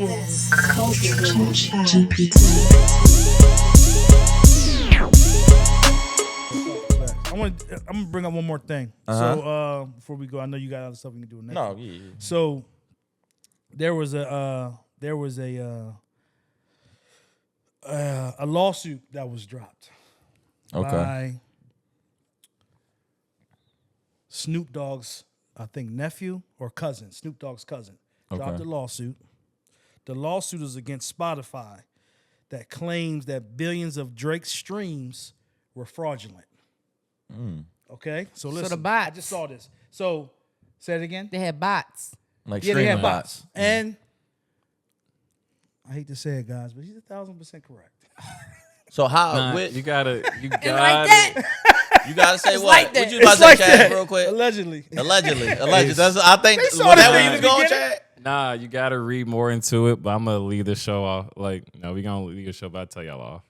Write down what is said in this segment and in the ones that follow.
is Culture ChatGPT. I'm gonna bring up one more thing. So before we go, I know you got other stuff we can do next. No, yeah. So there was a lawsuit that was dropped by Snoop Dogg's, I think, nephew or cousin. Snoop Dogg's cousin dropped a lawsuit. The lawsuit is against Spotify that claims that billions of Drake's streams were fraudulent. Okay, so listen. the bots. I just saw this. So say it again. They had bots. Like Yeah, they had streaming bots. And I hate to say it, guys, but he's 1,000% correct. So how? Nah, with, you gotta And like that. you gotta say It's what? like that. What you about It's to like say, Chad, that. real quick? Allegedly. Allegedly. That's, I think was saw that this where you in was the going, beginning. Chad? Nah, you gotta read more into it, but I'm gonna leave the show off. Like, no, we gonna leave the show, but I'll tell y'all off.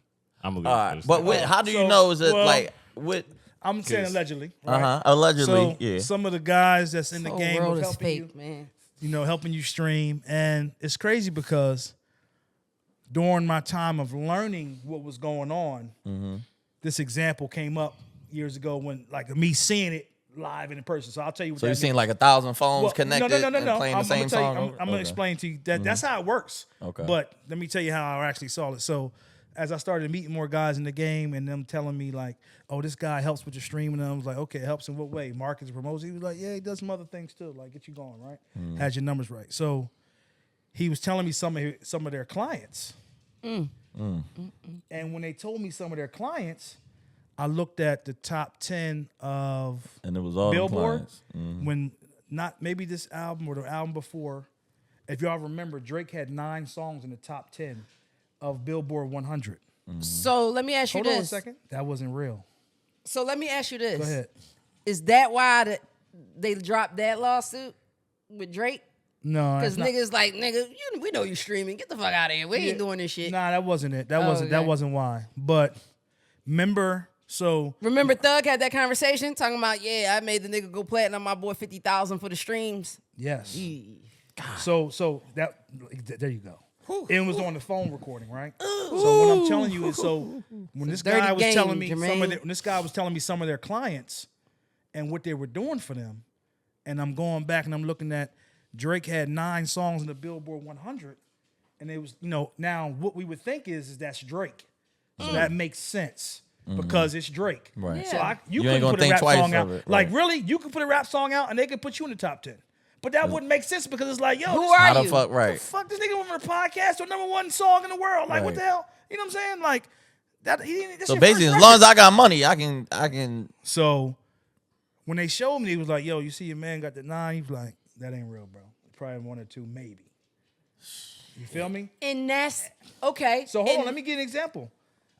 I'm gonna leave All it right, for but this. how do you So, know? Is it well, like with? I'm saying allegedly. Right? Allegedly, So yeah. some of the guys that's in the Whole game world of is helping fake, you, man. helping you stream, and it's crazy because during my time of learning what was going on, this example came up years ago when, like, me seeing it live and in person. So I'll tell you what So that you seen means. like 1,000 phones Well, connected and playing the same song? I'm going to explain to you that that's how it works. Okay. But let me tell you how I actually saw it. So as I started meeting more guys in the game and them telling me like, oh, this guy helps with your streaming, and I was like, okay, helps in what way? Markets and promotes. He was like, yeah, he does some other things too, like get you going, right? Has your numbers right. So he was telling me some of their clients. And when they told me some of their clients, I looked at the top 10 of And it was all Billboard clients. when not maybe this album or the album before. If y'all remember, Drake had 9 songs in the top 10 of Billboard 100. So let me ask you Hold this. on a second. That wasn't real. So let me ask you this. Go ahead. Is that why they dropped that lawsuit with Drake? No, Because that's not- niggas like, nigga, we know you streaming. Get the fuck out of here. We ain't doing this shit. Nah, that wasn't it. That okay. wasn't why. But remember, so Remember Thug had that conversation talking about, yeah, I made the nigga go platinum, my boy 50,000 for the streams. yes. Yee. So that there you go. It was on the phone recording, right? So what I'm telling you is, so when this dirty guy was game, telling me Jermaine. when this guy was telling me some of their clients and what they were doing for them, and I'm going back and I'm looking at Drake had 9 songs in the Billboard 100, and it was, now what we would think is that's Drake, so that makes sense because it's Drake, Right. So Yeah. you You ain't couldn't gonna put a think rap twice song out, of it, like right. really, you could put a rap song out and they could put you in the top 10, but that wouldn't make sense because it's like, yo, Who this- are How the you? fuck, right? fuck, this nigga went from a podcast to a #1 song in the world. Like, what Right. the hell? You know what I'm saying? Like, that. He didn't, So basically, as long as I got money, I can. So, when they showed me, he was like, yo, you see your man got the 9. He was like, that ain't real, bro. Probably 1 or 2, maybe. You feel me? And that's, okay. So, hold on. Let me give an example.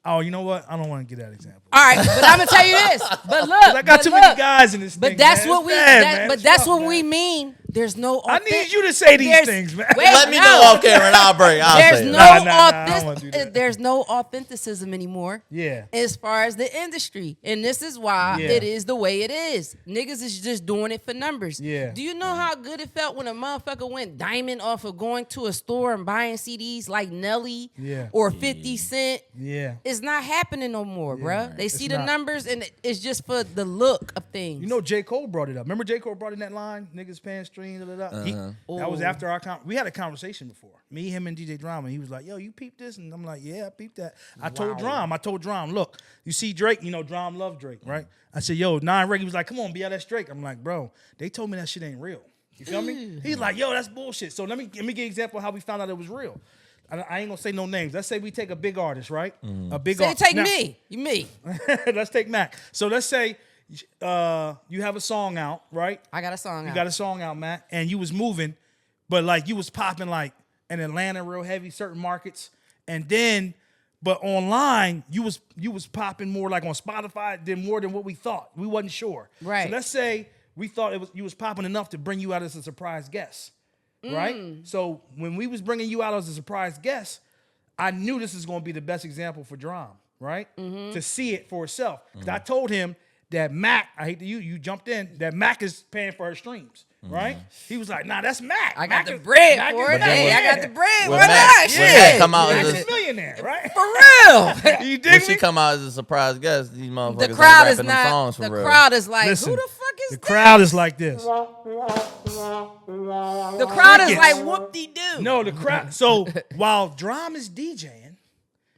Oh, you know what? I don't want to give that example. All right, but I'm going to tell you this. But look. I got but too look, many guys in this But thing, that's man. what It's we, bad, that- man. but It's that's rough, what man. we mean. There's no I need you to say these there's- things, man. Wait, Let me no. know off camera and I'll break. I'll There's say it. no Nah, I don't wanna do that. There's no authenticism anymore. Yeah. As far as the industry, and this is why Yeah. it is the way it is. Niggas is just doing it for numbers. Yeah. Do you know how good it felt when a motherfucker went diamond off of going to a store and buying CDs like Nelly Yeah. or 50 Cent? Yeah. It's not happening no more, bruh. They see It's the not. numbers and it's just for the look of things. You know, J. Cole brought it up. Remember J. Cole brought in that line, niggas paying streams, That was after we had a conversation before. Me, him, and DJ Drama. He was like, yo, you peeped this? And I'm like, yeah, I peeped that. I told Drum, look, you see Drake, Drum loved Drake, right? I said, yo, 9 Reggae was like, come on, B.I. that's Drake. I'm like, bro, they told me that shit ain't real. You feel me? He's like, yo, that's bullshit. So let me give you an example of how we found out it was real. I ain't gonna say no names. Let's say we take a big artist, right? A big Say artist. take me. You me. Let's take Mac. So let's say you have a song out, right? I got a song You out. got a song out, Mac, and you was moving, but like you was popping like in Atlanta real heavy, certain markets, and then but online you was popping more like on Spotify than more than what we thought. We wasn't sure. Right. So let's say we thought you was popping enough to bring you out as a surprise guest. Right? So when we was bringing you out as a surprise guest, I knew this is going to be the best example for Drum, right? To see it for itself. Because I told him that Mac, I hate to you jumped in, that Mac is paying for her streams. right? He was like, nah, that's Mac. I got Mac the is- bread Mac for is it. Mac, Hey, I yeah. got the bread. When Why Mac- not? when Mac come out Mac as is a- a millionaire, right? For real. You When dig she me? come out as a surprise guest, these motherfuckers The ain't crowd is rapping them songs not. for The real. crowd is like, Listen, who the fuck is the this? crowd is like this. The crowd is Crickets. like, whoop-de-doo. No, the crowd. So while Drum is DJing,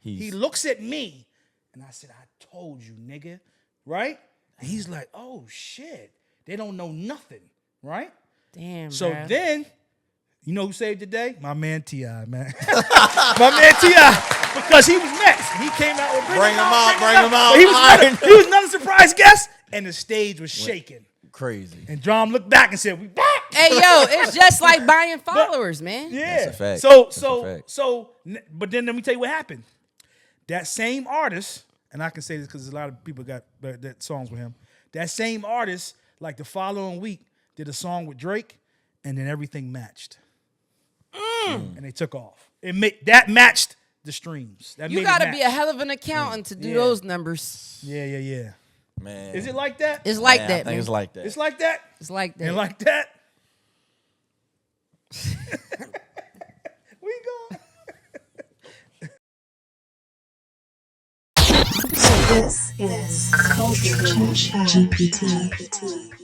he He's- looks at me, and I said, I told you, nigga, right? And he's like, oh, shit. They don't know nothing, right? Damn, So bruh. then, you know who saved the day? My man T.I., man. My man T.I., because he was next. He came out with Bring him out, bring him out. But he was another surprise guest, and the stage was shaking. Crazy. And Drum looked back and said, we back. Hey, yo, it's just like buying followers, man. Yeah. That's a fact. So, That's so, a fact. so, but then let me tell you what happened. That same artist, and I can say this because a lot of people got that songs with him. That same artist, like the following week, did a song with Drake, and then everything matched. And they took off. That matched the streams. That You made it gotta match. be a hell of an accountant to do Yeah. those numbers. Yeah. Man. Is it like that? It's like Man, that, I think man. it's like that. It's like that? It's like that. And like that? We go. This is Culture ChatGPT.